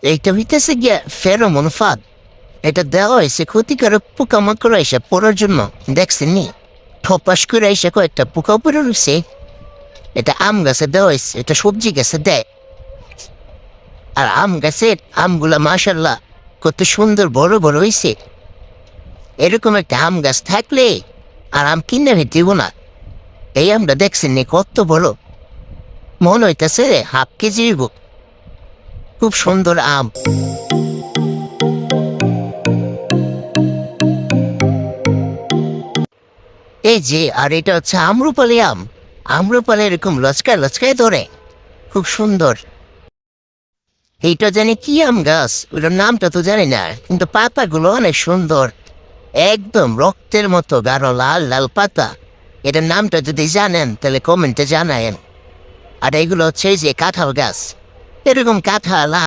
এইটা হইতেছে গিয়া ফেরোমন ফাঁদ। এটা দেওয়া হয়েছে ক্ষতিকারক পোকামাকড় এসে পড়ার জন্য। দেখছেন নি, ঠপাস করে এসে কয়েকটা পোকা পড়ে রয়েছে। এটা আম গাছে দেওয়া হয়েছে, এটা সবজি গাছে দেয়। আর আম গাছের আমগুলা মাশাল্লাহ কত সুন্দর বড় বড় হয়েছে। এরকম একটা আম গাছ থাকলে আর আম কিনে দিব না। এই আমটা দেখছেন নি কত বড়, মনে হইতেছে হাফ কেজি হইব। খুব সুন্দর আম। এই যে, আর এটা হচ্ছে আম্রপালি আম। আম্রপালি এরকম লচকায় লচকায় ধরে, খুব সুন্দর। এইটা জানি কি আম গাছ, ওটার নামটা তো জানি না, কিন্তু পাতাগুলো অনেক সুন্দর, একদম রক্তের মতো গাঢ় লাল লাল পাতা। এটার নামটা যদি জানেন তাহলে কমেন্টে জানায়েন। আর এগুলো হচ্ছে এই যে কাঁঠাল গাছ, এরকম কাঁঠাল